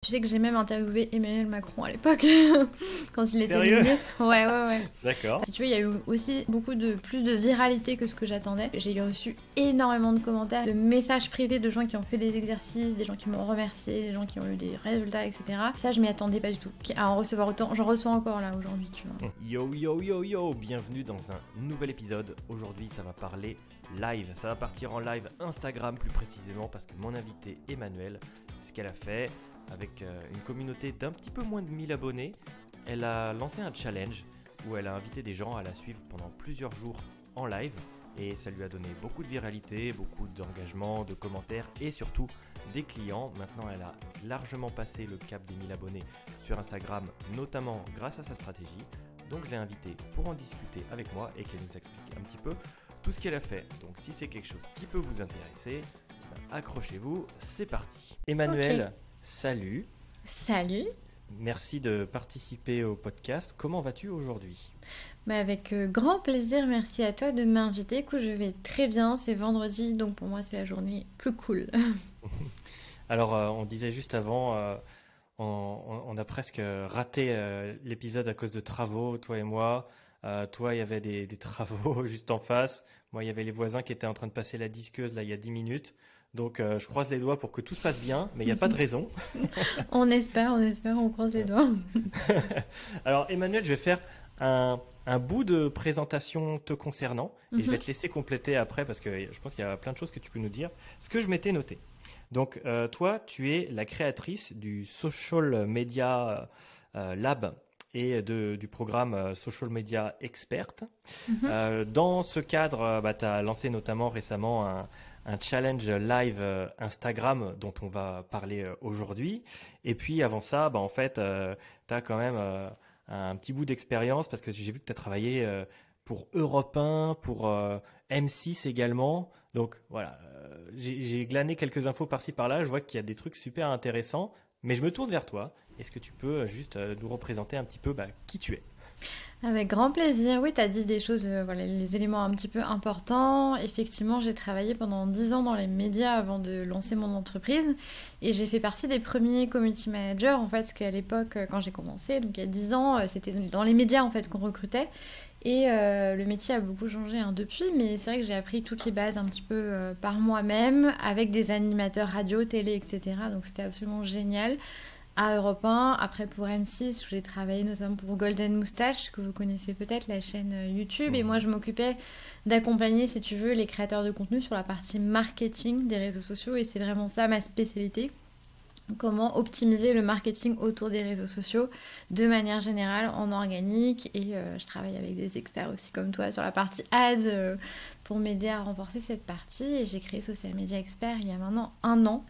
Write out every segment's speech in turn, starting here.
Tu sais que j'ai même interviewé Emmanuel Macron à l'époque, quand il était Sérieux? ministre. Ouais. D'accord. Si tu veux, il y a eu aussi plus de viralité que ce que j'attendais. J'ai reçu énormément de commentaires, de messages privés de gens qui ont fait des exercices, des gens qui m'ont remercié, des gens qui ont eu des résultats, etc. Ça, je m'y attendais pas du tout. À en recevoir autant, j'en reçois encore là aujourd'hui, tu vois. Yo, bienvenue dans un nouvel épisode. Aujourd'hui, ça va parler live. Ça va partir en live Instagram plus précisément parce que mon invité Emmanuel, ce qu'elle a fait avec une communauté d'un petit peu moins de 1000 abonnés, elle a lancé un challenge où elle a invité des gens à la suivre pendant plusieurs jours en live et ça lui a donné beaucoup de viralité, beaucoup d'engagement, de commentaires et surtout des clients. Maintenant, elle a largement passé le cap des 1000 abonnés sur Instagram, notamment grâce à sa stratégie. Donc je l'ai invitée pour en discuter avec moi et qu'elle nous explique un petit peu tout ce qu'elle a fait. Donc si c'est quelque chose qui peut vous intéresser, accrochez-vous, c'est parti. Emmanuel, Ok. salut, Salut. merci de participer au podcast. Comment vas-tu aujourd'hui? Bah avec grand plaisir, merci à toi de m'inviter. Écoute, je vais très bien, c'est vendredi, donc pour moi c'est la journée plus cool. Alors on disait juste avant, on a presque raté l'épisode à cause de travaux, toi et moi. Toi, il y avait des travaux juste en face. Moi, il y avait les voisins qui étaient en train de passer la disqueuse là il y a 10 minutes. Donc, je croise les doigts pour que tout se passe bien, mais il n'y a pas de raison. On espère, on croise les doigts. Alors, Emmanuel, je vais faire un bout de présentation te concernant et je vais Mhm. te laisser compléter après parce que je pense qu'il y a plein de choses que tu peux nous dire. Ce que je m'étais noté. Donc, toi, tu es la créatrice du Social Media Lab et du programme Social Media Expert. Mhm. Dans ce cadre, tu as lancé notamment récemment un challenge live Instagram dont on va parler aujourd'hui. Et puis avant ça, en fait, tu as quand même un petit bout d'expérience parce que j'ai vu que tu as travaillé pour Europe 1, pour M6 également. Donc voilà, j'ai glané quelques infos par-ci par-là. Je vois qu'il y a des trucs super intéressants. Mais je me tourne vers toi. Est-ce que tu peux juste nous représenter un petit peu qui tu es? Avec grand plaisir. Oui, tu as dit des choses, voilà, les éléments un petit peu importants. Effectivement, j'ai travaillé pendant 10 ans dans les médias avant de lancer mon entreprise et j'ai fait partie des premiers community managers en fait, parce qu'à l'époque, quand j'ai commencé, donc il y a 10 ans, c'était dans les médias en fait qu'on recrutait. Et le métier a beaucoup changé hein, depuis, mais c'est vrai que j'ai appris toutes les bases un petit peu par moi-même, avec des animateurs radio, télé, etc. Donc c'était absolument génial. À Europe 1, après pour M6, où j'ai travaillé notamment pour Golden Moustache, que vous connaissez peut-être, la chaîne YouTube. Et moi, Mhm. je m'occupais d'accompagner, si tu veux, les créateurs de contenu sur la partie marketing des réseaux sociaux. Et c'est vraiment ça ma spécialité. Comment optimiser le marketing autour des réseaux sociaux de manière générale en organique. Et je travaille avec des experts aussi comme toi sur la partie ads pour m'aider à renforcer cette partie. Et j'ai créé Social Media Expert il y a maintenant un an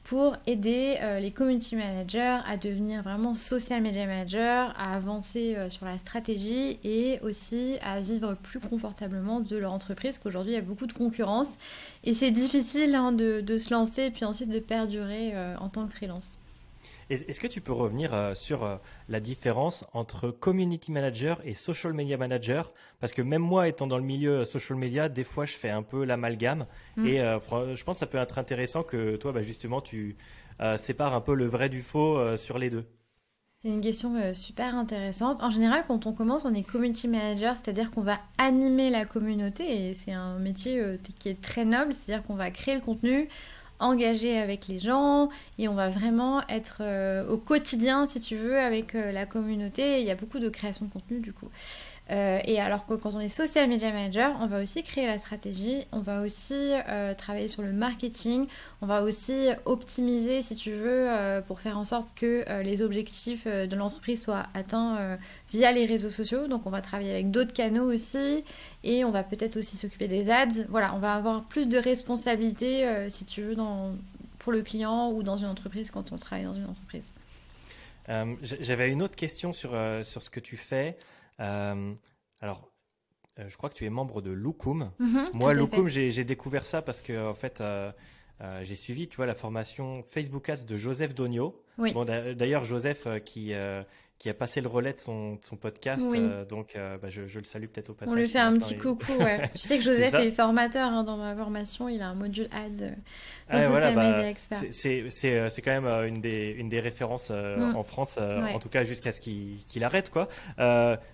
pour aider les community managers à devenir vraiment social media managers, à avancer sur la stratégie et aussi à vivre plus confortablement de leur entreprise, qu'aujourd'hui il y a beaucoup de concurrence et c'est difficile hein, de se lancer et puis ensuite de perdurer en tant que freelance. Est-ce que tu peux revenir sur la différence entre community manager et social media manager? Parce que même moi, étant dans le milieu social media, des fois, je fais un peu l'amalgame. Mm. Et je pense que ça peut être intéressant que toi, justement, tu sépares un peu le vrai du faux sur les deux. C'est une question super intéressante. En général, quand on commence, on est community manager, c'est-à-dire qu'on va animer la communauté et c'est un métier qui est très noble, c'est-à-dire qu'on va créer le contenu, engager avec les gens et on va vraiment être au quotidien, si tu veux, avec la communauté. Et il y a beaucoup de création de contenu du coup. Et alors que quand on est social media manager, on va aussi créer la stratégie, on va aussi travailler sur le marketing, on va aussi optimiser, si tu veux, pour faire en sorte que les objectifs de l'entreprise soient atteints via les réseaux sociaux. Donc on va travailler avec d'autres canaux aussi et on va peut-être aussi s'occuper des ads. Voilà, on va avoir plus de responsabilités, si tu veux, pour le client ou dans une entreprise quand on travaille dans une entreprise. J'avais une autre question sur ce que tu fais. Euh, alors, je crois que tu es membre de Loukoum. Mhm, tout Moi, à fait. Loukoum, j'ai découvert ça parce que, en fait, j'ai suivi, tu vois, la formation Facebook Ads de Joseph Dogno. Oui. Bon, d'ailleurs, Joseph qui a passé le relais de son podcast, Oui. donc je le salue peut-être au On passage. lui fait Si un maintenant petit coucou, ouais. Je sais que C'est Joseph ça. est formateur dans ma formation, il a un module ads dans Ah, voilà, Social bah, Media Expert. c'est quand même une des références Mm. en France, en Ouais. tout cas jusqu'à ce qu'il arrête, quoi.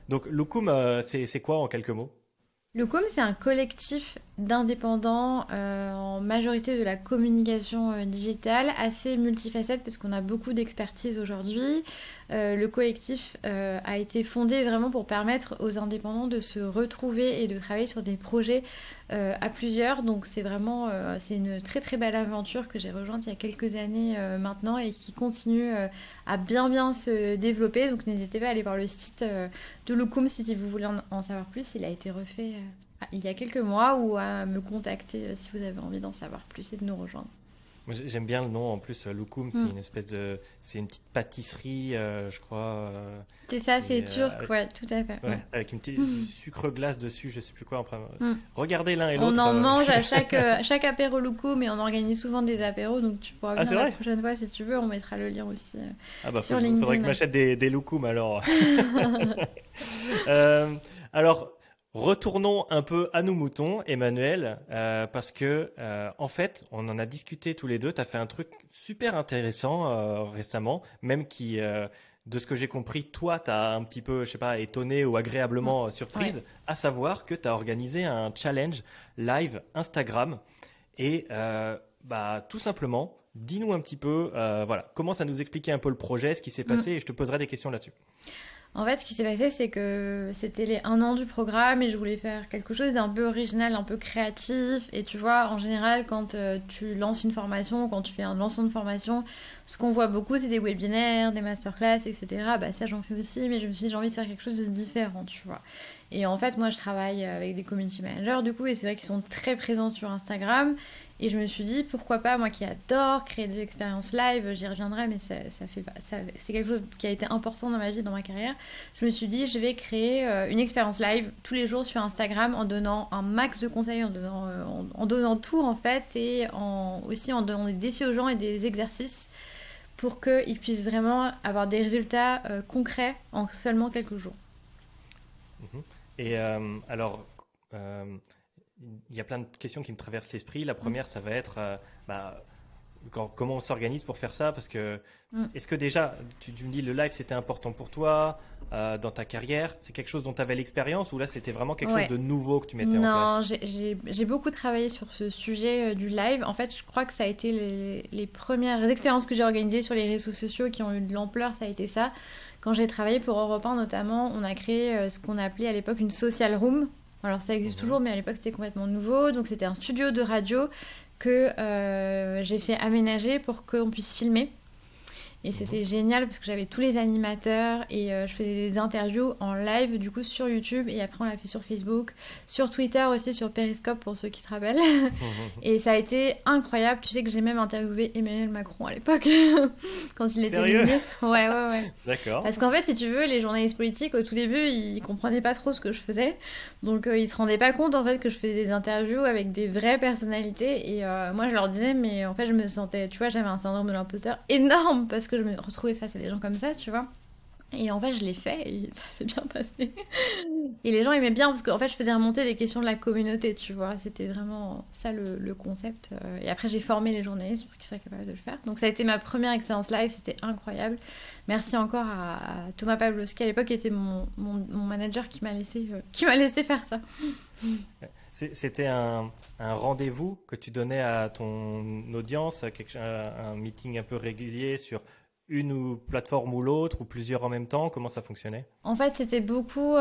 Donc, Loukoum, c'est quoi en quelques mots? Le COM, c'est un collectif d'indépendants en majorité de la communication digitale, assez multifacette parce qu'on a beaucoup d'expertise aujourd'hui. Le collectif a été fondé vraiment pour permettre aux indépendants de se retrouver et de travailler sur des projets à plusieurs. Donc c'est vraiment c'est une très très belle aventure que j'ai rejointe il y a quelques années maintenant et qui continue à bien se développer. Donc n'hésitez pas à aller voir le site de Loukoum si vous voulez en savoir plus. Il a été refait il y a quelques mois ou à me contacter si vous avez envie d'en savoir plus et de nous rejoindre. Moi, j'aime bien le nom. En plus, Loukoum, Mm. c'est une petite pâtisserie, je crois, C'est ça, qui c'est est, turc, ouais, tout à fait. ouais, avec une petite Mm. du sucre glace dessus, je sais plus quoi. Enfin, Mm. regardez l'un et On l'autre. en mange à chaque apéro Loukoum et on organise souvent des apéros, donc tu pourras Ah, venir c'est la vrai? prochaine fois si tu veux, on mettra le lien aussi Ah bah, sur faudrait que je LinkedIn. m'achète des Loukoum alors. Euh, alors, retournons un peu à nos moutons, Emmanuel, parce que en fait, on en a discuté tous les deux. Tu as fait un truc super intéressant récemment, même qui, de ce que j'ai compris, toi, t'as un petit peu, je sais pas, étonné ou agréablement surprise, Ouais. à savoir que tu as organisé un challenge live Instagram. Et bah, tout simplement, dis-nous un petit peu, voilà, commence à nous expliquer un peu le projet, ce qui s'est Mm. passé, et je te poserai des questions là-dessus. En fait, ce qui s'est passé, c'est que c'était les 1 an du programme et je voulais faire quelque chose d'un peu original, un peu créatif. Et tu vois, en général, quand tu lances une formation, quand tu fais un lancement de formation, ce qu'on voit beaucoup, c'est des webinaires, des masterclass, etc. Bah, ça, j'en fais aussi, mais je me suis dit, j'ai envie de faire quelque chose de différent, tu vois. Et en fait, moi, je travaille avec des community managers, du coup, et c'est vrai qu'ils sont très présents sur Instagram. Et je me suis dit, pourquoi pas, moi qui adore créer des expériences live, j'y reviendrai, mais c'est quelque chose qui a été important dans ma vie, dans ma carrière. Je me suis dit, je vais créer une expérience live tous les jours sur Instagram en donnant un max de conseils, en donnant tout en fait, et aussi en donnant des défis aux gens et des exercices pour qu'ils puissent vraiment avoir des résultats concrets en seulement quelques jours. Mhm. Et alors, euh, il y a plein de questions qui me traversent l'esprit. La première, ça va être bah, comment on s'organise pour faire ça? Parce que, Mm. est-ce que déjà, tu me dis le live c'était important pour toi dans ta carrière? C'est quelque chose dont tu avais l'expérience ou là c'était vraiment quelque chose Ouais. de nouveau que tu mettais en Non, place? j'ai beaucoup travaillé sur ce sujet du live. En fait, je crois que ça a été les premières expériences que j'ai organisées sur les réseaux sociaux qui ont eu de l'ampleur, ça a été ça. Quand j'ai travaillé pour Europe 1 notamment, on a créé ce qu'on appelait à l'époque une social room. Alors ça existe Mhm, toujours, mais à l'époque c'était complètement nouveau. Donc c'était un studio de radio que j'ai fait aménager pour qu'on puisse filmer. Et mhm. c'était génial parce que j'avais tous les animateurs et je faisais des interviews en live du coup sur YouTube et après on l'a fait sur Facebook, sur Twitter aussi, sur Periscope pour ceux qui se rappellent. Et ça a été incroyable. Tu sais que j'ai même interviewé Emmanuel Macron à l'époque quand il était Sérieux? ministre. Ouais, ouais, ouais. D'accord. Parce qu'en fait, si tu veux, les journalistes politiques, au tout début, ils comprenaient pas trop ce que je faisais. Donc, ils se rendaient pas compte, en fait, que je faisais des interviews avec des vraies personnalités. Et moi, je leur disais, mais en fait, je me sentais, tu vois, j'avais un syndrome de l'imposteur énorme parce que je me retrouvais face à des gens comme ça, tu vois. Et en fait, je l'ai fait et ça s'est bien passé. Et les gens aimaient bien parce qu'en fait, je faisais remonter des questions de la communauté, tu vois. C'était vraiment ça le concept. Et après, j'ai formé les journalistes pour qu'ils soient capables de le faire. Donc, ça a été ma première expérience live. C'était incroyable. Merci encore à Thomas Pavlovski à l'époque, qui était mon manager qui m'a laissé faire ça. C'était un rendez-vous que tu donnais à ton audience, un meeting un peu régulier sur une ou plateforme ou l'autre, ou plusieurs en même temps? Comment ça fonctionnait? En fait, c'était beaucoup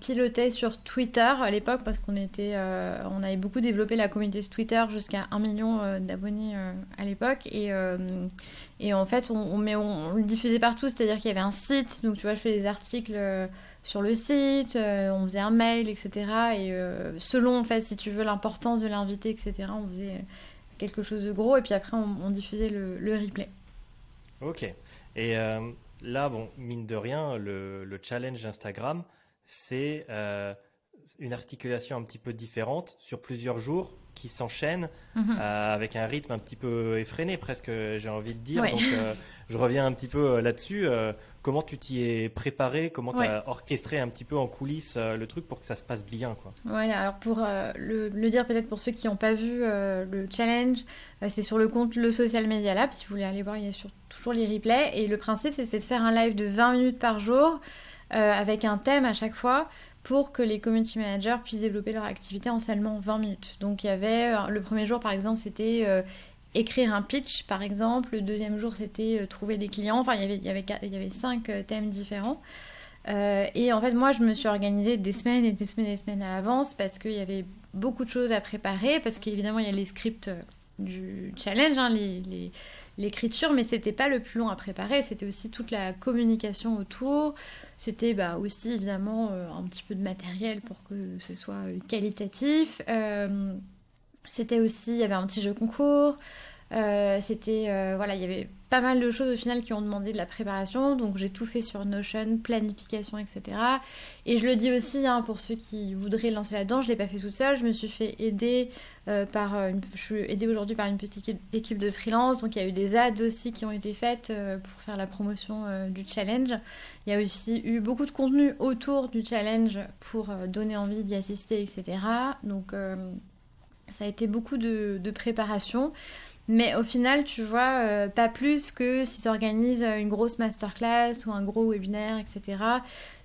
piloté sur Twitter à l'époque parce on avait beaucoup développé la communauté sur Twitter jusqu'à 1 million d'abonnés à l'époque et en fait on le diffusait partout, c'est-à-dire qu'il y avait un site, donc tu vois, je fais des articles sur le site, on faisait un mail, etc. Et selon en fait, si tu veux, l'importance de l'invité, etc. On faisait quelque chose de gros et puis après on diffusait le replay. Ok. Et là, bon, mine de rien, le challenge Instagram, c'est une articulation un petit peu différente sur plusieurs jours qui s'enchaînent avec un rythme un petit peu effréné presque, j'ai envie de dire. Ouais. Donc, je reviens un petit peu là-dessus. Comment tu t'y es préparé? Comment tu Ouais. as orchestré un petit peu en coulisses le truc pour que ça se passe bien, quoi? Ouais, alors pour le dire peut-être pour ceux qui n'ont pas vu le challenge, c'est sur le compte Le Social Media Lab. Si vous voulez aller voir, il y a toujours les replays. Et le principe, c'était de faire un live de 20 minutes par jour avec un thème à chaque fois pour que les community managers puissent développer leur activité en seulement 20 minutes. Donc il y avait le premier jour, par exemple, c'était écrire un pitch, par exemple. Le deuxième jour, c'était trouver des clients. Enfin, il y avait 5 thèmes différents. Et en fait, moi, je me suis organisée des semaines et des semaines et des semaines à l'avance parce qu'il y avait beaucoup de choses à préparer, parce qu'évidemment, il y a les scripts du challenge, hein, l'écriture, mais c'était pas le plus long à préparer, c'était aussi toute la communication autour, c'était aussi évidemment un petit peu de matériel pour que ce soit qualitatif. C'était aussi, il y avait un petit jeu concours. Voilà, il y avait pas mal de choses au final qui ont demandé de la préparation, donc j'ai tout fait sur Notion, planification, etc. Et je le dis aussi hein, pour ceux qui voudraient lancer là-dedans, je l'ai pas fait toute seule, je me suis fait aider je suis aidée aujourd'hui par une petite équipe de freelance, donc il y a eu des ads aussi qui ont été faites pour faire la promotion du challenge. Il y a aussi eu beaucoup de contenu autour du challenge pour donner envie d'y assister, etc. Donc ça a été beaucoup de préparation. Mais au final, tu vois, pas plus que si tu organises une grosse masterclass ou un gros webinaire, etc.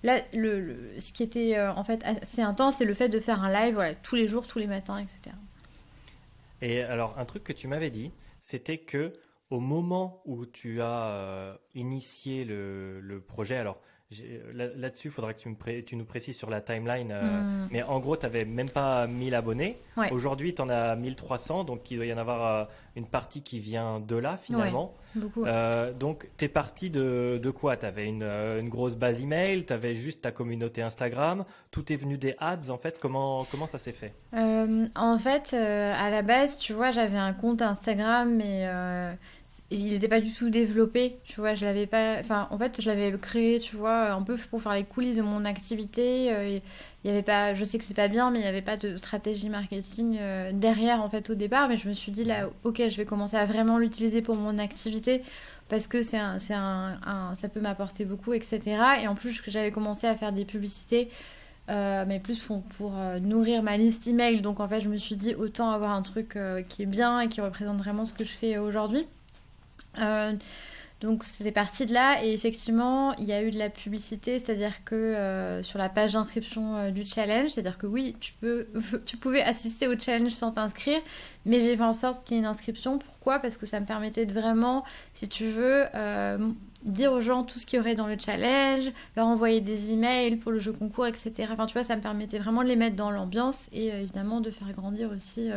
Là, ce qui était en fait assez intense, c'est le fait de faire un live voilà, tous les jours, tous les matins, etc. Et alors, un truc que tu m'avais dit, c'était que au moment où tu as initié le projet, alors là-dessus, il faudra que tu nous précises sur la timeline, mais en gros, tu n'avais même pas 1000 abonnés. Ouais. Aujourd'hui, tu en as 1300, donc il doit y en avoir une partie qui vient de là, finalement. Ouais, beaucoup. Donc, tu es parti de quoi? Tu avais une grosse base email, tu avais juste ta communauté Instagram, tout est venu des ads, en fait. Comment ça s'est fait? En fait, à la base, tu vois, j'avais un compte Instagram, mais il n'était pas du tout développé. Tu vois, je l'avais pas. Enfin, en fait, je l'avais créé, tu vois, un peu pour faire les coulisses de mon activité. Il y avait pas. Je sais que c'est pas bien, mais il n'y avait pas de stratégie marketing derrière, en fait, au départ. Mais je me suis dit là, ok, je vais commencer à vraiment l'utiliser pour mon activité parce que ça peut m'apporter beaucoup, etc. Et en plus, j'avais commencé à faire des publicités. Mais plus pour nourrir ma liste email. Donc en fait, je me suis dit autant avoir un truc qui est bien et qui représente vraiment ce que je fais aujourd'hui. Donc c'était parti de là et effectivement il y a eu de la publicité, c'est-à-dire que sur la page d'inscription du challenge, c'est-à-dire que oui tu pouvais assister au challenge sans t'inscrire, mais j'ai fait en sorte qu'il y ait une inscription. Pourquoi? Parce que ça me permettait de vraiment, si tu veux, dire aux gens tout ce qu'il y aurait dans le challenge, leur envoyer des emails pour le jeu concours, etc. Enfin tu vois, ça me permettait vraiment de les mettre dans l'ambiance et évidemment de faire grandir aussi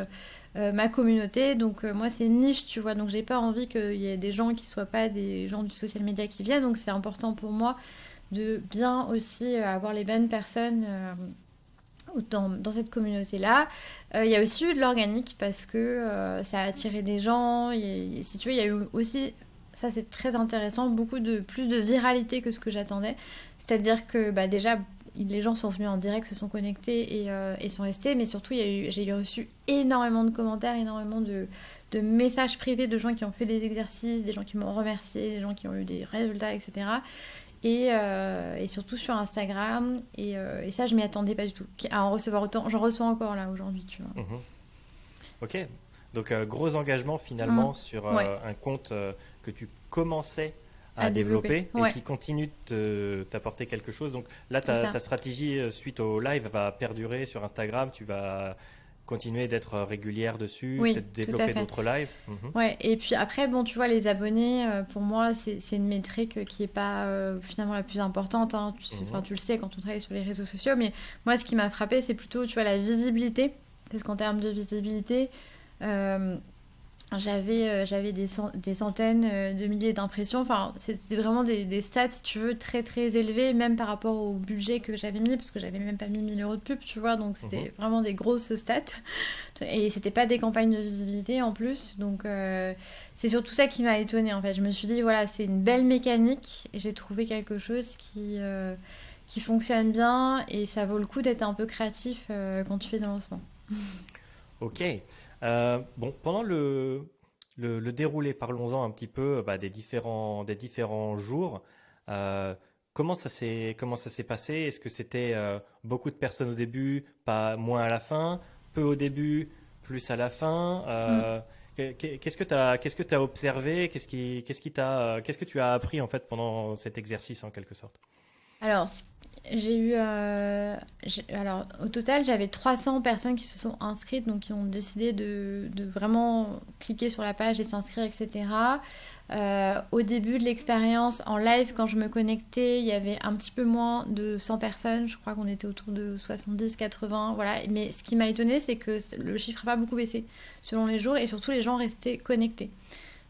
ma communauté. Donc moi c'est une niche, tu vois, donc j'ai pas envie qu'il y ait des gens qui soient pas des gens du social media qui viennent, donc c'est important pour moi de bien aussi avoir les bonnes personnes dans cette communauté-là. Il y a aussi eu de l'organique parce que ça a attiré des gens. Si tu veux, il y a eu aussi, ça c'est très intéressant, plus de viralité que ce que j'attendais. C'est-à-dire que déjà, les gens sont venus en direct, se sont connectés et sont restés. Mais surtout, j'ai reçu énormément de commentaires, énormément de messages privés de gens qui ont fait des exercices, des gens qui m'ont remercié, des gens qui ont eu des résultats, etc. Et surtout sur Instagram. Et ça, je m'y attendais pas du tout. À en recevoir autant, j'en reçois encore là aujourd'hui, tu vois. Ok. Donc, gros engagement finalement sur Ouais. un compte que tu commençais À développer. et Ouais. qui continue de t'apporter quelque chose. Donc là, C'est ça. ta stratégie suite au live va perdurer sur Instagram. Tu vas continuer d'être régulière dessus, Oui, peut-être tout à développer fait. d'autres lives. Ouais, et puis après, bon, tu vois, les abonnés, pour moi, c'est une métrique qui est pas finalement la plus importante, hein. Enfin, tu le sais quand on travaille sur les réseaux sociaux, mais moi, ce qui m'a frappé, c'est plutôt, tu vois, la visibilité. Parce qu'en termes de visibilité, euh, j'avais des centaines de milliers d'impressions. Enfin, c'était vraiment des stats, si tu veux, très très élevés, même par rapport au budget que j'avais mis, parce que j'avais même pas mis 1000 € de pub, tu vois, donc c'était vraiment des grosses stats. Et c'était pas des campagnes de visibilité en plus. Donc c'est surtout ça qui m'a étonnée en fait. Je me suis dit, voilà, c'est une belle mécanique et j'ai trouvé quelque chose qui fonctionne bien et ça vaut le coup d'être un peu créatif quand tu fais des lancements. Ok. Bon, pendant le déroulé, parlons-en un petit peu des différents jours. Euh, comment ça s'est passé? Est-ce que c'était beaucoup de personnes au début, pas moins à la fin, peu au début, plus à la fin? Mm. Qu'est-ce que tu as observé? Qu'est-ce que tu as appris en fait pendant cet exercice en quelque sorte? Alors, j'ai eu. Alors, au total, j'avais 300 personnes qui se sont inscrites, donc qui ont décidé de vraiment cliquer sur la page et s'inscrire, etc. Au début de l'expérience, en live, quand je me connectais, il y avait un petit peu moins de 100 personnes. Je crois qu'on était autour de 70-80. Voilà. Mais ce qui m'a étonné, c'est que le chiffre n'a pas beaucoup baissé selon les jours et surtout les gens restaient connectés.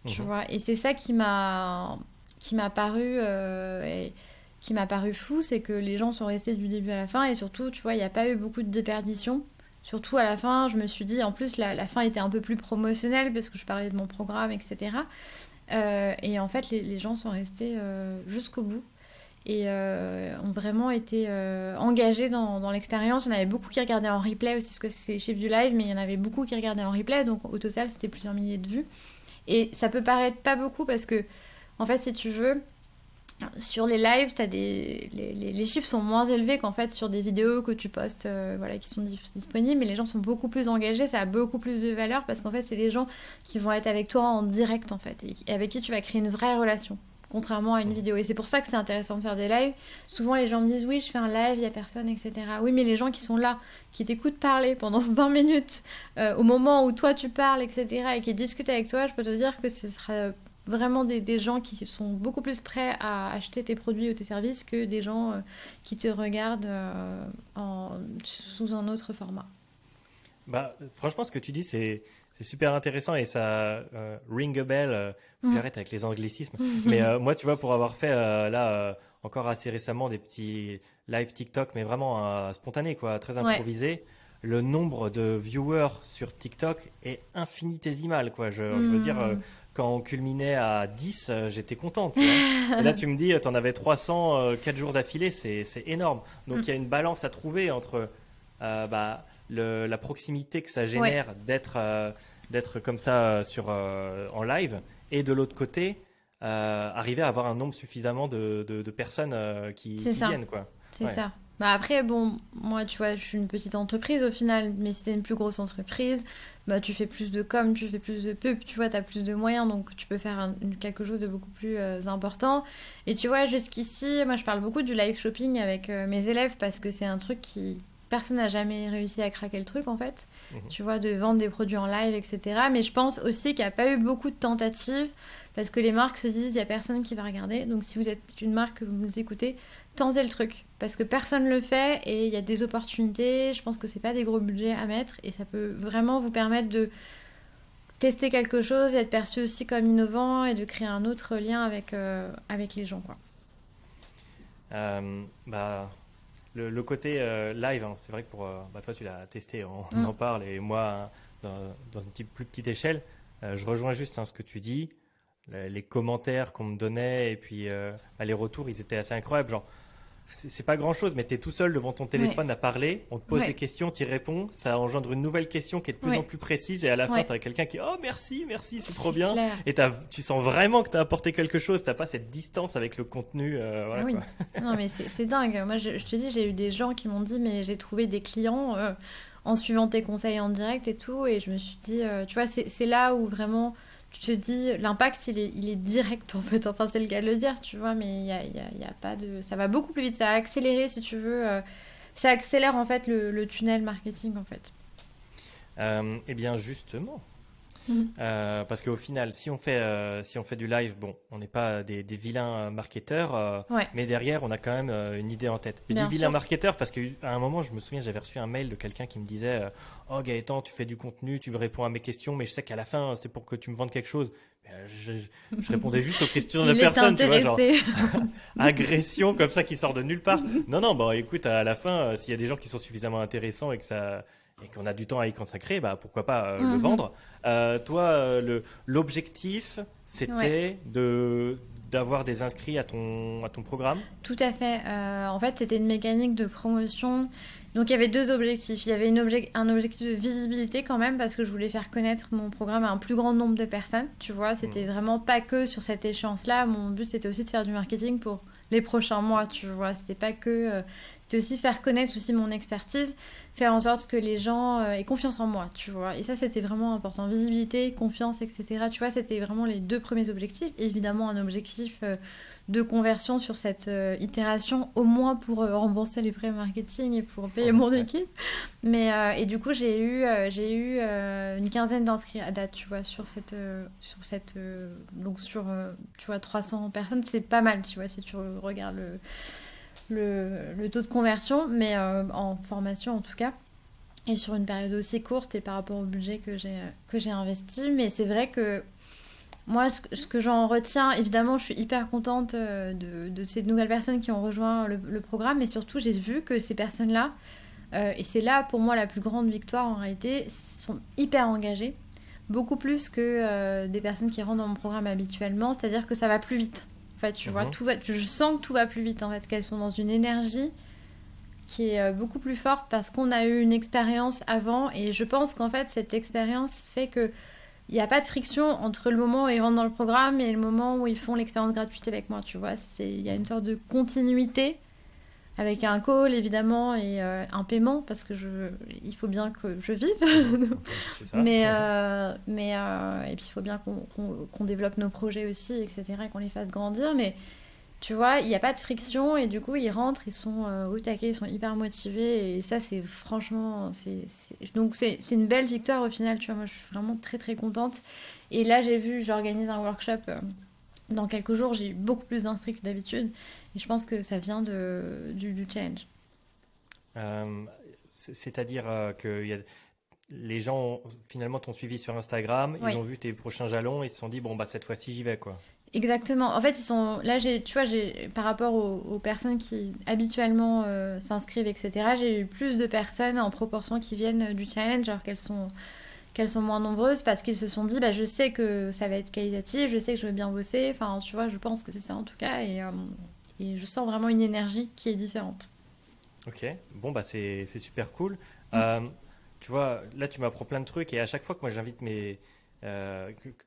Tu Mhm. vois. Et c'est ça qui m'a paru. Qui m'a paru fou, c'est que les gens sont restés du début à la fin et surtout, tu vois, il n'y a pas eu beaucoup de déperdition. Surtout à la fin, je me suis dit, en plus, la fin était un peu plus promotionnelle parce que je parlais de mon programme, etc. Et en fait, les gens sont restés jusqu'au bout et ont vraiment été engagés dans l'expérience. Il y en avait beaucoup qui regardaient en replay aussi, parce que c'est les chiffres du live, mais il y en avait beaucoup qui regardaient en replay, donc au total, c'était plusieurs milliers de vues. Et ça peut paraître pas beaucoup parce que, en fait, si tu veux, sur les lives, les chiffres sont moins élevés qu'en fait sur des vidéos que tu postes, voilà, qui sont disponibles, mais les gens sont beaucoup plus engagés, ça a beaucoup plus de valeur parce qu'en fait, c'est des gens qui vont être avec toi en direct en fait et avec qui tu vas créer une vraie relation. Contrairement à une Mhm. vidéo. Et c'est pour ça que c'est intéressant de faire des lives. Souvent, les gens me disent, oui, je fais un live, il n'y a personne, etc. Oui, mais les gens qui sont là, qui t'écoutent parler pendant 20 minutes, au moment où toi tu parles, etc., et qui discutent avec toi, je peux te dire que ce sera vraiment des gens qui sont beaucoup plus prêts à acheter tes produits ou tes services que des gens qui te regardent sous un autre format. Franchement, ce que tu dis, c'est super intéressant et ça ring a bell. Faut que Mm. j'arrête avec les anglicismes. Mais moi, tu vois, pour avoir fait encore assez récemment des petits live TikTok, mais vraiment spontanés, quoi, très Ouais. improvisés, le nombre de viewers sur TikTok est infinitésimal, quoi. Je veux dire, Mm. quand on culminait à 10, j'étais content, tu vois. Et là, tu me dis, tu en avais 300, 4 jours d'affilée, c'est énorme. Donc, il y a Mm. une balance à trouver entre la proximité que ça Ouais, génère d'être comme ça en live et de l'autre côté arriver à avoir un nombre suffisamment de personnes c'est qui ça. viennent quoi. C'est Ouais. ça. Bah après, bon, moi, tu vois, je suis une petite entreprise au final, mais si c'est une plus grosse entreprise, bah tu fais plus de com, tu fais plus de pub, tu vois, t'as plus de moyens, donc tu peux faire quelque chose de beaucoup plus important. Et tu vois, jusqu'ici, moi, je parle beaucoup du live shopping avec mes élèves parce que c'est un truc qui... Personne n'a jamais réussi à craquer le truc, en fait. Mhm. Tu vois, de vendre des produits en live, etc. Mais je pense aussi qu'il n'y a pas eu beaucoup de tentatives parce que les marques se disent, il n'y a personne qui va regarder. Donc si vous êtes une marque que vous nous écoutez, tentez le truc parce que personne le fait et il y a des opportunités. Je pense que c'est pas des gros budgets à mettre et ça peut vraiment vous permettre de tester quelque chose et être perçu aussi comme innovant et de créer un autre lien avec les gens quoi. Euh, bah, le côté live, hein, c'est vrai que pour toi tu l'as testé, on Mm. en parle et moi dans une plus petite échelle, je rejoins juste ce que tu dis, les commentaires qu'on me donnait et puis les retours, ils étaient assez incroyables. Genre, c'est pas grand chose, mais tu es tout seul devant ton Ouais, téléphone à parler, on te pose des ouais, questions, tu y réponds, ça engendre une nouvelle question qui est de plus en ouais, plus précise, et à la fin, ouais. tu as quelqu'un qui oh merci, merci, c'est trop C'est bien, clair. et tu sens vraiment que tu as apporté quelque chose, t'as pas cette distance avec le contenu, Ah voilà oui. quoi. Non mais c'est dingue. Moi je te dis j'ai eu des gens qui m'ont dit mais j'ai trouvé des clients en suivant tes conseils en direct et tout et je me suis dit tu vois c'est là où vraiment tu te dis l'impact il est direct en fait. Enfin c'est le cas de le dire tu vois mais il y a pas de ça va beaucoup plus vite ça a accéléré si tu veux ça accélère en fait le tunnel marketing en fait. Eh bien justement, Mhm. parce qu'au final, si on fait du live, bon, on n'est pas des vilains marketeurs, Ouais mais derrière, on a quand même une idée en tête. Je dis bien vilain sûr. marketeur parce qu'à un moment, je me souviens, j'avais reçu un mail de quelqu'un qui me disait oh Gaëtan, tu fais du contenu, tu réponds à mes questions, mais je sais qu'à la fin, c'est pour que tu me vendes quelque chose. Je répondais juste aux questions de la Il est personne, tu vois, genre intéressé. agression comme ça qui sort de nulle part. Non, non, bah écoute, à la fin, s'il y a des gens qui sont suffisamment intéressants et qu'on a du temps à y consacrer, bah pourquoi pas le Mhm. vendre. Toi, l'objectif, Ouais. c'était d'avoir des inscrits à ton programme? Tout à fait. En fait, c'était une mécanique de promotion. Donc, il y avait deux objectifs. Il y avait un objectif de visibilité quand même, parce que je voulais faire connaître mon programme à un plus grand nombre de personnes. Tu vois, c'était vraiment pas que sur cette échéance-là. Mon but, c'était aussi de faire du marketing pour les prochains mois. Tu vois, c'était pas que... c'était aussi faire connaître aussi mon expertise, faire en sorte que les gens aient confiance en moi, tu vois. Et ça, c'était vraiment important. Visibilité, confiance, etc. Tu vois, c'était vraiment les deux premiers objectifs. Et évidemment, un objectif de conversion sur cette itération, au moins pour rembourser les frais marketing et pour payer mon équipe. Mais, et du coup, j'ai eu une quinzaine d'inscrits à date, tu vois, donc sur, tu vois, 300 personnes, c'est pas mal, tu vois, si tu regardes le taux de conversion, mais en formation en tout cas, et sur une période aussi courte et par rapport au budget que j'ai investi. Mais c'est vrai que moi, ce que j'en retiens, évidemment, je suis hyper contente de ces nouvelles personnes qui ont rejoint le programme, mais surtout, j'ai vu que ces personnes-là, et c'est là pour moi la plus grande victoire en réalité, sont hyper engagées, beaucoup plus que des personnes qui rentrent dans mon programme habituellement, c'est-à-dire que ça va plus vite. En fait, tu vois, je sens que tout va plus vite, en fait, qu'elles sont dans une énergie qui est beaucoup plus forte parce qu'on a eu une expérience avant, et je pense qu'en fait, cette expérience fait que il n'y a pas de friction entre le moment où ils rentrent dans le programme et le moment où ils font l'expérience gratuite avec moi, tu vois. Il y a une sorte de continuité avec un call, évidemment, et un paiement, parce que il faut bien que je vive. C'est ça. Mais et puis, il faut bien qu'on développe nos projets aussi, etc., et qu'on les fasse grandir. Mais tu vois, il n'y a pas de friction, et du coup, ils rentrent, ils sont au taquet, ils sont hyper motivés, et ça, c'est franchement... Donc, c'est une belle victoire au final, tu vois. Moi, je suis vraiment très, très contente. Et là, j'organise un workshop dans quelques jours, j'ai eu beaucoup plus d'inscrits que d'habitude, et je pense que ça vient du challenge. C'est-à-dire que les gens, finalement, t'ont suivi sur Instagram, Oui. ils ont vu tes prochains jalons, et ils se sont dit, bon, bah, cette fois-ci, j'y vais, quoi. Exactement. En fait, ils sont là. Tu vois, par rapport aux personnes qui habituellement s'inscrivent, etc. J'ai eu plus de personnes en proportion qui viennent du challenge, alors qu'elles sont moins nombreuses, parce qu'ils se sont dit, bah, je sais que ça va être qualitatif, je sais que je vais bien bosser. Enfin, tu vois, je pense que c'est ça en tout cas, et je sens vraiment une énergie qui est différente. Ok, bon, bah, c'est super cool. Mm. Tu vois, là, tu m'apprends plein de trucs, et à chaque fois que moi,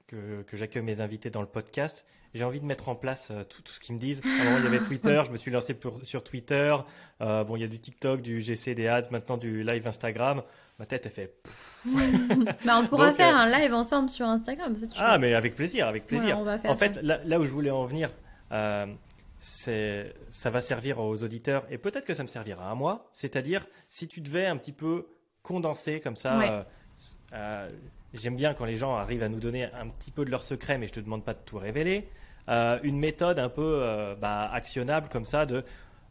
que j'accueille mes invités dans le podcast, j'ai envie de mettre en place tout ce qu'ils me disent. Alors, il y avait Twitter, je me suis lancé sur Twitter. Bon, il y a du TikTok, du GC, des ads, maintenant du live Instagram. Ma tête, elle fait... Bah, on pourra Donc, faire un live ensemble sur Instagram si tu veux. ah, mais avec plaisir, avec plaisir. Voilà, on va faire En ça. fait, là où je voulais en venir, euh, ça va servir aux auditeurs, et peut-être que ça me servira à moi. C'est-à-dire, si tu devais un petit peu condenser comme ça, Ouais. j'aime bien quand les gens arrivent à nous donner un petit peu de leur secret, mais je te demande pas de tout révéler. Une méthode un peu actionnable comme ça de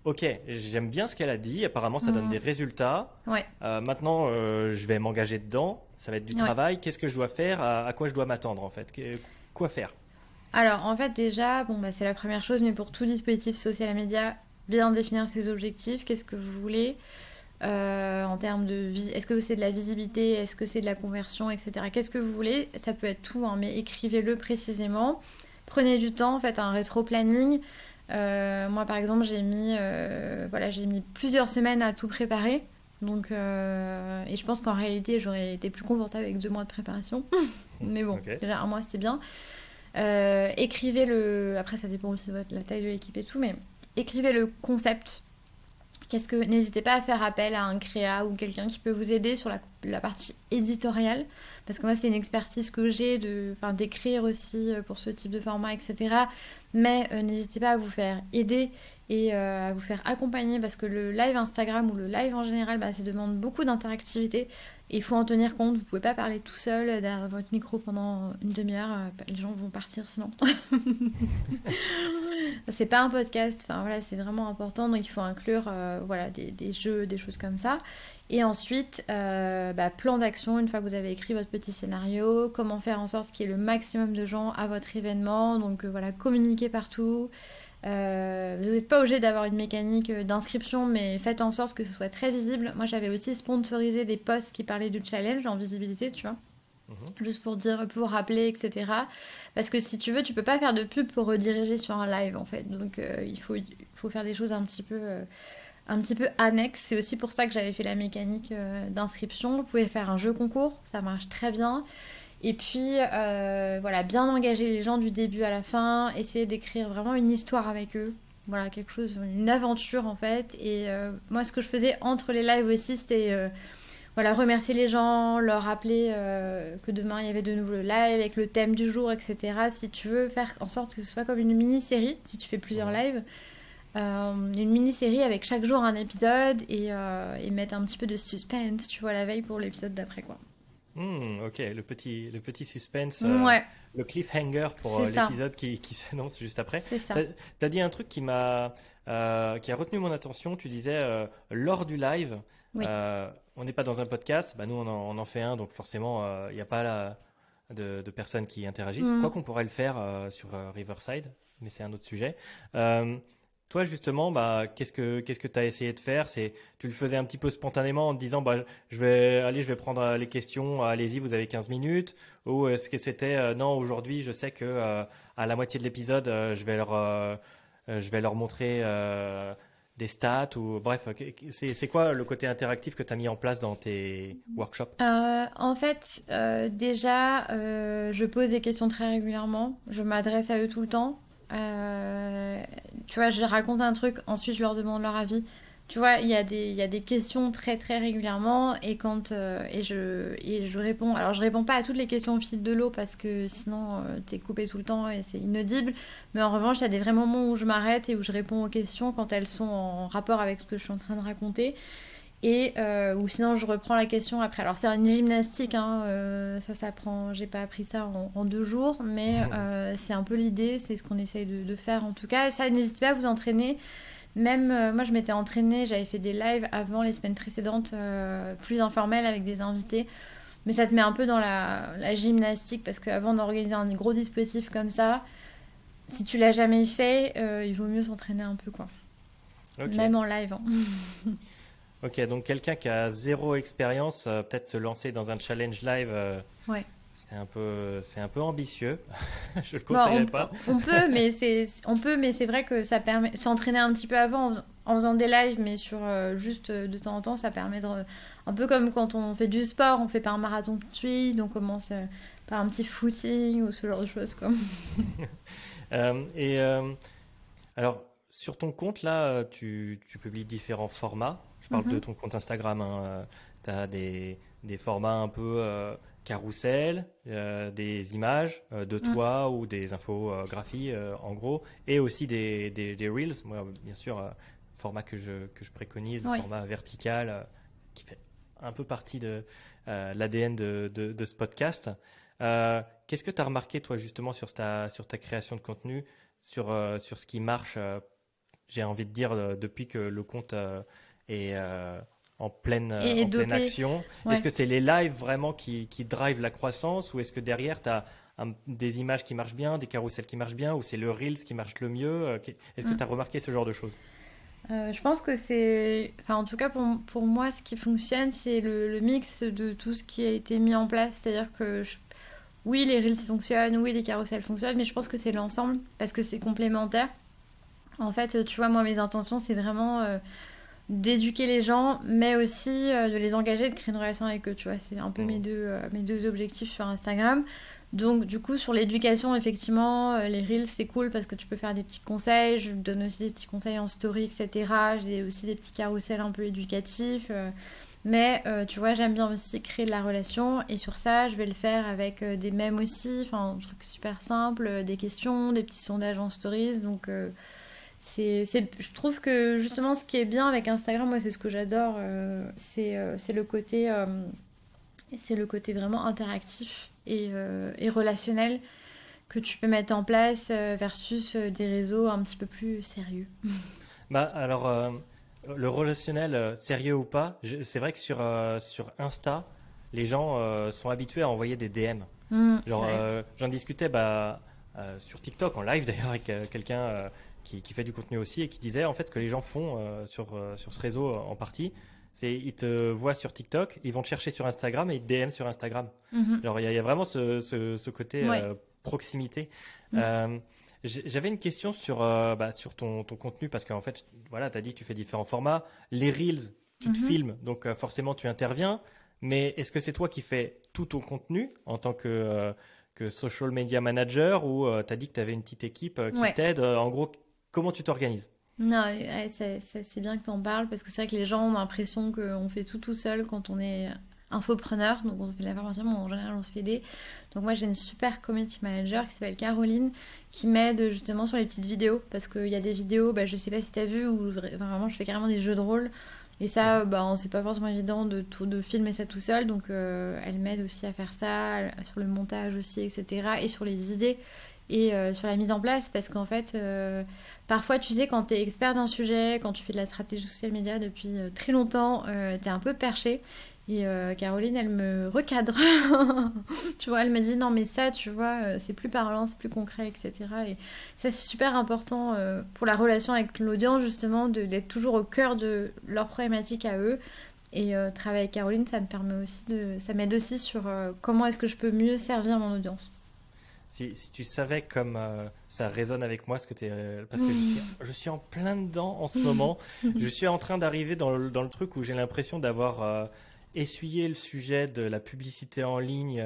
ok, j'aime bien ce qu'elle a dit, apparemment ça donne des résultats. Ouais. Maintenant, je vais m'engager dedans, ça va être du Ouais. travail. Qu'est-ce que je dois faire, à quoi je dois m'attendre en fait? Quoi faire? Alors, en fait, déjà, bon, bah, c'est la première chose, mais pour tout dispositif social media, bien définir ses objectifs. Qu'est-ce que vous voulez en termes de... Est-ce que c'est de la visibilité? Est-ce que c'est de la conversion, etc. Qu'est-ce que vous voulez? Ça peut être tout, hein, mais écrivez-le précisément. Prenez du temps, faites un rétro-planning. Moi, par exemple, j'ai mis plusieurs semaines à tout préparer. Donc, et je pense qu'en réalité, j'aurais été plus confortable avec 2 mois de préparation. Mais bon, Ok. déjà 1 mois, c'est bien. Écrivez après ça dépend aussi de la taille de l'équipe et tout, mais écrivez le concept. N'hésitez pas à faire appel à un créa ou quelqu'un qui peut vous aider sur la partie éditoriale, parce que moi c'est une expertise que j'ai d'écrire aussi pour ce type de format, etc. Mais n'hésitez pas à vous faire aider et à vous faire accompagner, parce que le live Instagram ou le live en général, bah, ça demande beaucoup d'interactivité. Et il faut en tenir compte, vous pouvez pas parler tout seul derrière votre micro pendant une demi-heure, les gens vont partir sinon. C'est pas un podcast, enfin voilà, c'est vraiment important, donc il faut inclure voilà, des jeux, des choses comme ça. Et ensuite, plan d'action, une fois que vous avez écrit votre petit scénario, comment faire en sorte qu'il y ait le maximum de gens à votre événement, donc voilà, communiquer partout. Vous n'êtes pas obligé d'avoir une mécanique d'inscription, mais faites en sorte que ce soit très visible. Moi, j'avais aussi sponsorisé des posts qui parlaient du challenge en visibilité, tu vois. Juste pour dire, pour rappeler, etc. Parce que si tu veux, tu peux pas faire de pub pour rediriger sur un live en fait. Donc il faut faire des choses un petit peu annexes. C'est aussi pour ça que j'avais fait la mécanique d'inscription. Vous pouvez faire un jeu concours, ça marche très bien. Et puis voilà, bien engager les gens du début à la fin, essayer d'écrire vraiment une histoire avec eux. Voilà, quelque chose, une aventure en fait. Et moi, ce que je faisais entre les lives aussi, c'était voilà, remercier les gens, leur rappeler que demain il y avait de nouveau le live avec le thème du jour, etc. Si tu veux faire en sorte que ce soit comme une mini-série, si tu fais plusieurs lives, une mini-série avec chaque jour un épisode et mettre un petit peu de suspense, tu vois, la veille pour l'épisode d'après, quoi. Ok, le petit suspense, Ouais, le cliffhanger pour c'est ça, l'épisode qui s'annonce juste après. c'est ça. T'as dit un truc qui a retenu mon attention. Tu disais lors du live, Oui. on n'est pas dans un podcast. Bah nous on en fait un, donc forcément il n'y a pas de personnes qui interagissent. Mm. Quoi qu'on pourrait le faire sur Riverside, mais c'est un autre sujet. Euh, Toi justement, bah qu'est-ce que tu as essayé de faire? Tu le faisais un petit peu spontanément en te disant bah je vais prendre les questions, allez-y, vous avez 15 minutes, ou est-ce que c'était non, aujourd'hui je sais que à la moitié de l'épisode je vais leur montrer des stats, ou bref, c'est quoi le côté interactif que tu as mis en place dans tes workshops? En fait, déjà, je pose des questions très régulièrement. Je m'adresse à eux tout le temps. Euh, Tu vois, je raconte un truc, ensuite je leur demande leur avis. Tu vois, il y a des questions très très régulièrement et je réponds. Alors je réponds pas à toutes les questions au fil de l'eau parce que sinon t'es coupé tout le temps et c'est inaudible. Mais en revanche, il y a des vrais moments où je m'arrête et où je réponds aux questions quand elles sont en rapport avec ce que je suis en train de raconter. Et ou sinon je reprends la question après. Alors c'est une gymnastique, hein, ça prend. J'ai pas appris ça en 2 jours, mais c'est un peu l'idée, c'est ce qu'on essaye de faire en tout cas. Ça, n'hésitez pas à vous entraîner. Même moi je m'étais entraînée, j'avais fait des lives avant les semaines précédentes, plus informels avec des invités. Mais ça te met un peu dans la gymnastique parce qu'avant d'organiser un gros dispositif comme ça, si tu l'as jamais fait, il vaut mieux s'entraîner un peu quoi. Ok. Même en live, hein. Ok, donc quelqu'un qui a zéro expérience, peut-être se lancer dans un challenge live, Ouais. c'est un peu ambitieux. Je le Bon, conseillerais pas. on peut, mais c'est vrai que ça permet de s'entraîner un petit peu avant en faisant des lives, mais sur juste de temps en temps, ça permet un peu comme quand on fait du sport, on fait pas un marathon tout de suite, on commence par un petit footing ou ce genre de choses, quoi. Et alors, sur ton compte là, tu publies différents formats. Je parle de Mhm. ton compte Instagram, hein. Tu as des formats un peu carrousel, des images de Mm. toi ou des infographies en gros, et aussi des reels. Moi, bien sûr, format que je préconise, le Oui. format vertical, qui fait un peu partie de l'ADN de ce podcast. Qu'est-ce que tu as remarqué, toi, justement, sur ta création de contenu, sur ce qui marche, j'ai envie de dire, depuis que le compte est Et en pleine dopé, action? Est-ce ouais. que c'est les lives vraiment qui drivent la croissance, ou est-ce que derrière, tu as des images qui marchent bien, des carousels qui marchent bien, ou c'est le Reels qui marche le mieux? Est-ce que Mm. tu as remarqué ce genre de choses? Je pense que c'est, enfin en tout cas pour moi, ce qui fonctionne, c'est le mix de tout ce qui a été mis en place. C'est-à-dire que oui, les reels fonctionnent, oui, les carousels fonctionnent, mais je pense que c'est l'ensemble parce que c'est complémentaire. En fait, tu vois, moi, mes intentions, c'est vraiment d'éduquer les gens, mais aussi de les engager, de créer une relation avec eux. Tu vois, c'est un peu mes Hmm. deux objectifs sur Instagram. Donc, du coup, sur l'éducation, effectivement, les reels, c'est cool parce que tu peux faire des petits conseils. Je donne aussi des petits conseils en story, etc. J'ai aussi des petits carousels un peu éducatifs. Mais tu vois, j'aime bien aussi créer de la relation. Et sur ça, je vais le faire avec des mèmes aussi. Enfin, un truc super simple, des questions, des petits sondages en stories. Donc, je trouve que justement, ce qui est bien avec Instagram, moi, c'est ce que j'adore. C'est le côté vraiment interactif et relationnel que tu peux mettre en place versus des réseaux un petit peu plus sérieux. Bah, alors, le relationnel, sérieux ou pas, c'est vrai que sur Insta, les gens sont habitués à envoyer des DM. C'est Genre, vrai. j'en discutais bah, sur TikTok, en live d'ailleurs, avec quelqu'un qui fait du contenu aussi, et qui disait en fait ce que les gens font sur ce réseau en partie, Ils te voient sur TikTok, ils vont te chercher sur Instagram et ils te DM sur Instagram. Mhm. Alors, il y a vraiment ce côté Ouais. proximité. Mm. Euh, J'avais une question sur ton contenu parce qu'en fait, voilà, tu as dit que tu fais différents formats. Les Reels, tu te Mhm. filmes, donc forcément tu interviens. Mais est-ce que c'est toi qui fais tout ton contenu en tant que social media manager ou tu as dit que tu avais une petite équipe qui Ouais. t'aide? En gros, comment tu t'organises? Non, ouais, c'est bien que tu en parles parce que c'est vrai que les gens ont l'impression qu'on fait tout seul quand on est infopreneur. Donc on fait de la formation, mais en général on se fait aider. Donc moi j'ai une super community manager qui s'appelle Caroline qui m'aide justement sur les petites vidéos parce qu'il y a des vidéos, bah, je sais pas si t'as vu, où vraiment je fais carrément des jeux de rôle. Et ça, Mhm. bah, c'est pas forcément évident de filmer ça tout seul. Donc elle m'aide aussi à faire ça, sur le montage aussi, etc. Et sur les idées et sur la mise en place parce qu'en fait parfois, tu sais, quand tu es expert d'un sujet, quand tu fais de la stratégie social média depuis très longtemps, tu es un peu perché. Et Caroline, elle me recadre. Tu vois, elle me dit non, mais ça, tu vois, c'est plus parlant, c'est plus concret, etc. Et ça, c'est super important pour la relation avec l'audience, justement, d'être toujours au cœur de leurs problématiques à eux. Et travailler avec Caroline, ça me permet aussi ça m'aide aussi sur comment est-ce que je peux mieux servir mon audience. Si tu savais comme ça résonne avec moi, parce que je suis en plein dedans en ce moment. Je suis en train d'arriver dans le truc où j'ai l'impression d'avoir essuyé le sujet de la publicité en ligne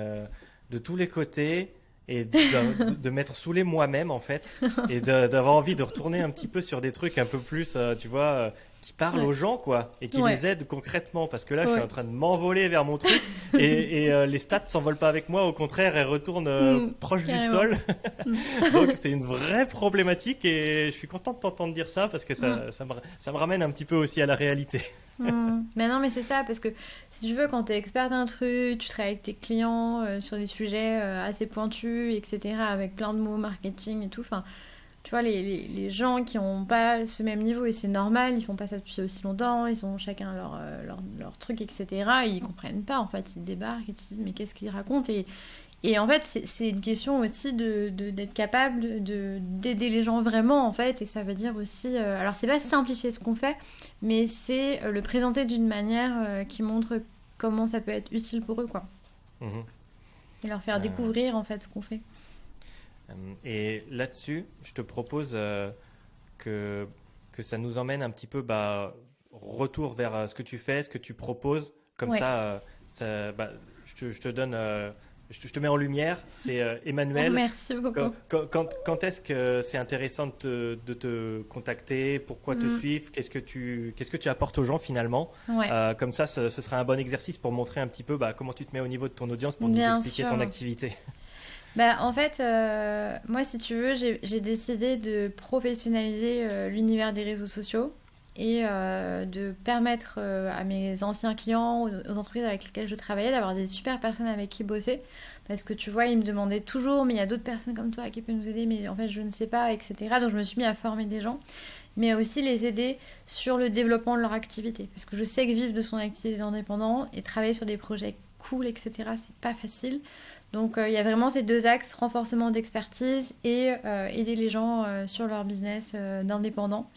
de tous les côtés et de m'être saoulé moi-même en fait et d'avoir envie de retourner un petit peu sur des trucs un peu plus, tu vois, qui parlent Ouais, aux gens quoi et qui ouais, les aident concrètement parce que là je suis ouais. en train de m'envoler vers mon truc et les stats s'envolent pas avec moi, au contraire elles retournent Mm, proche du carrément. sol. Mm, Donc c'est une vraie problématique et je suis content de t'entendre dire ça parce que mm. ça me ramène un petit peu aussi à la réalité. Mais non, mais c'est ça, parce que si tu veux, quand t'es expert d'un truc, tu travailles avec tes clients sur des sujets assez pointus, etc., avec plein de mots marketing et tout, enfin, tu vois, les gens qui n'ont pas ce même niveau, et c'est normal, ils font pas ça depuis aussi longtemps, ils ont chacun leur truc, etc., ils comprennent pas, en fait, ils débarquent et tu te dis, mais qu'est-ce qu'ils racontent? Et en fait, c'est une question aussi d'être capable d'aider les gens vraiment, en fait. Et ça veut dire aussi. Alors, c'est pas simplifier ce qu'on fait, mais c'est le présenter d'une manière qui montre comment ça peut être utile pour eux, quoi. Mhm. Et leur faire Euh, découvrir, en fait, ce qu'on fait. et là-dessus, je te propose que, que ça nous emmène un petit peu retour vers ce que tu fais, ce que tu proposes. Comme Ouais. je te donne, je te mets en lumière. C'est Oh, Emmanuel. merci beaucoup. Quand est-ce que c'est intéressant de te contacter? Pourquoi te Mm. suivre? Qu'est-ce que tu apportes aux gens finalement? Ouais. Comme ça, ce sera un bon exercice pour montrer un petit peu comment tu te mets au niveau de ton audience pour nous Bien expliquer ton sûr. activité. Bah, en fait, moi, si tu veux, j'ai décidé de professionnaliser l'univers des réseaux sociaux et de permettre à mes anciens clients, aux entreprises avec lesquelles je travaillais, d'avoir des super personnes avec qui bosser. Parce que tu vois, ils me demandaient toujours, mais il y a d'autres personnes comme toi qui peuvent nous aider, mais en fait, je ne sais pas, etc. Donc, je me suis mis à former des gens, mais aussi les aider sur le développement de leur activité. Parce que je sais que vivre de son activité d'indépendant et travailler sur des projets cool, etc., c'est pas facile. Donc il y a vraiment ces deux axes, renforcement d'expertise et aider les gens sur leur business d'indépendant.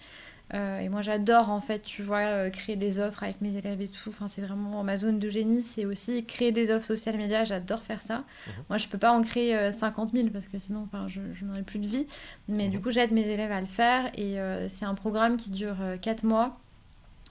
Et moi j'adore en fait, tu vois, créer des offres avec mes élèves et tout. Enfin, c'est vraiment ma zone de génie, c'est aussi créer des offres social media, j'adore faire ça. Mhm, Moi je peux pas en créer 50 000 parce que sinon enfin, je n'aurais plus de vie. Mais du mhm. coup j'aide mes élèves à le faire et c'est un programme qui dure 4 mois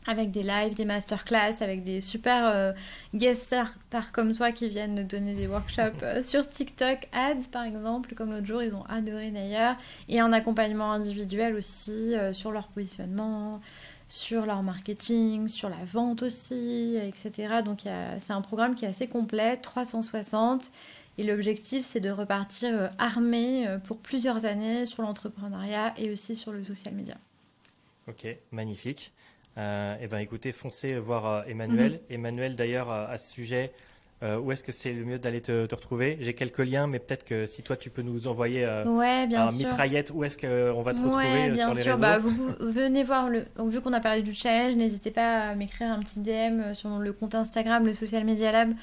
avec des lives, des masterclass, avec des super guest stars comme toi qui viennent nous donner des workshops sur TikTok Ads par exemple, comme l'autre jour, ils ont adoré d'ailleurs, et un accompagnement individuel aussi sur leur positionnement, sur leur marketing, sur la vente aussi, etc. Donc c'est un programme qui est assez complet, 360, et l'objectif c'est de repartir armé pour plusieurs années sur l'entrepreneuriat et aussi sur le social media. Ok, magnifique. Eh ben, écoutez, foncez voir Mhm. Emmanuel. Emmanuel, d'ailleurs, à ce sujet, où est-ce que c'est le mieux d'aller te retrouver? J'ai quelques liens, mais peut-être que si toi, tu peux nous envoyer Ouais, bien un sûr. mitraillette, où est-ce qu'on va te retrouver Ouais, bien sur les sûr. Bah, réseaux? venez voir donc, vu qu'on a parlé du challenge, n'hésitez pas à m'écrire un petit DM sur le compte Instagram, le Social Media Lab,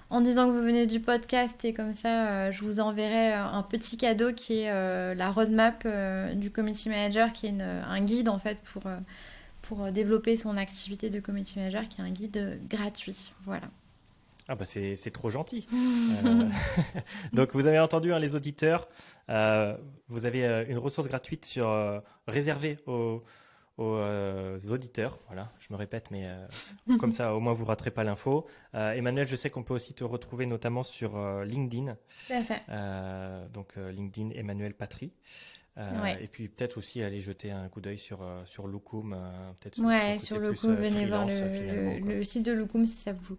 en disant que vous venez du podcast et comme ça, je vous enverrai un petit cadeau qui est la roadmap du community manager, qui est un guide en fait pour développer son activité de community manager, qui est un guide gratuit. Voilà. Ah bah c'est trop gentil. Donc vous avez entendu hein, les auditeurs, vous avez une ressource gratuite réservée aux auditeurs. Voilà, je me répète, mais comme ça au moins vous raterez pas l'info. Emmanuel, je sais qu'on peut aussi te retrouver notamment sur LinkedIn. Tout à fait. Donc LinkedIn Emmanuel Patry. Ouais. Et puis peut-être aussi aller jeter un coup d'œil sur Loukoum. Peut-être sur Loukoum, venez voir le site de Loukoum si ça vous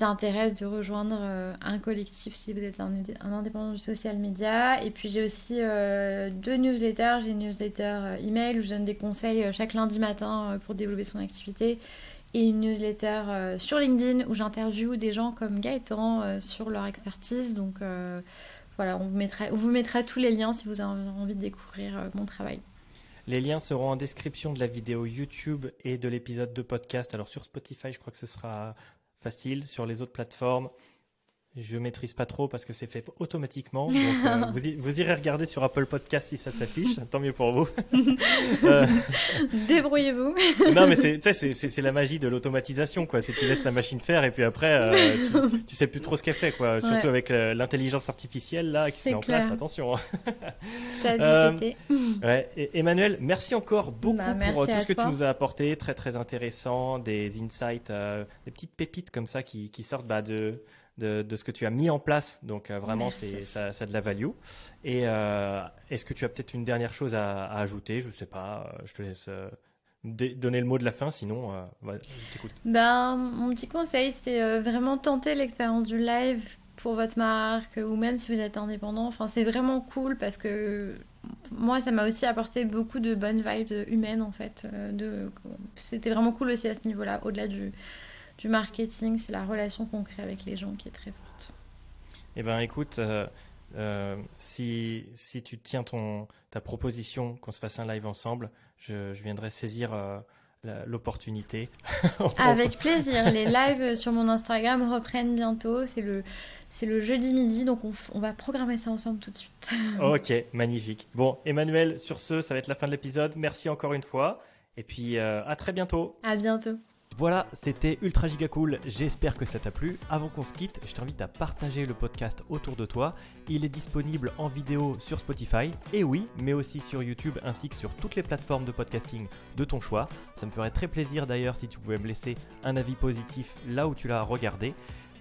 intéresse de rejoindre un collectif si vous êtes un indépendant du social media. Et puis j'ai aussi 2 newsletters. J'ai une newsletter email où je donne des conseils chaque lundi matin pour développer son activité. Et une newsletter sur LinkedIn où j'interviewe des gens comme Gaëtan sur leur expertise. Donc voilà, on vous mettra tous les liens si vous avez envie de découvrir mon travail. Les liens seront en description de la vidéo YouTube et de l'épisode de podcast. Alors sur Spotify, je crois que ce sera facile. Sur les autres plateformes, je maîtrise pas trop parce que c'est fait automatiquement. Donc vous irez regarder sur Apple Podcast si ça s'affiche. Tant mieux pour vous. Débrouillez-vous. Non, mais c'est la magie de l'automatisation, quoi. C'est que tu laisses la machine faire et puis après, tu sais plus trop ce qu'elle fait, quoi. Surtout avec l'intelligence artificielle là qui est en place. Attention. ChatGPT. Ouais. Et Emmanuel, merci encore beaucoup pour tout ce que toi. tu nous as apporté. Très très intéressant, des insights, des petites pépites comme ça qui sortent de ce que tu as mis en place. Donc vraiment, ça a de la value. Et est-ce que tu as peut-être une dernière chose à ajouter? Je ne sais pas, je te laisse donner le mot de la fin, sinon je t'écoute. Mon petit conseil, c'est vraiment tenter l'expérience du live pour votre marque ou même si vous êtes indépendant. Enfin, c'est vraiment cool parce que moi, ça m'a aussi apporté beaucoup de bonnes vibes humaines en fait. C'était vraiment cool aussi à ce niveau-là, au-delà du marketing, c'est la relation qu'on crée avec les gens qui est très forte. Eh bien, écoute, si tu tiens ta proposition qu'on se fasse un live ensemble, je viendrai saisir l'opportunité. Avec plaisir. Les lives sur mon Instagram reprennent bientôt. C'est le jeudi midi, donc on va programmer ça ensemble tout de suite. Ok, magnifique. Bon, Emmanuel, sur ce, ça va être la fin de l'épisode. Merci encore une fois. Et puis, à très bientôt. À bientôt. Voilà, c'était ultra giga cool, j'espère que ça t'a plu. Avant qu'on se quitte, je t'invite à partager le podcast autour de toi. Il est disponible en vidéo sur Spotify, et oui, mais aussi sur YouTube ainsi que sur toutes les plateformes de podcasting de ton choix. Ça me ferait très plaisir d'ailleurs si tu pouvais me laisser un avis positif là où tu l'as regardé.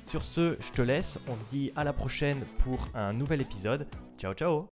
Sur ce, je te laisse, on se dit à la prochaine pour un nouvel épisode. Ciao ciao.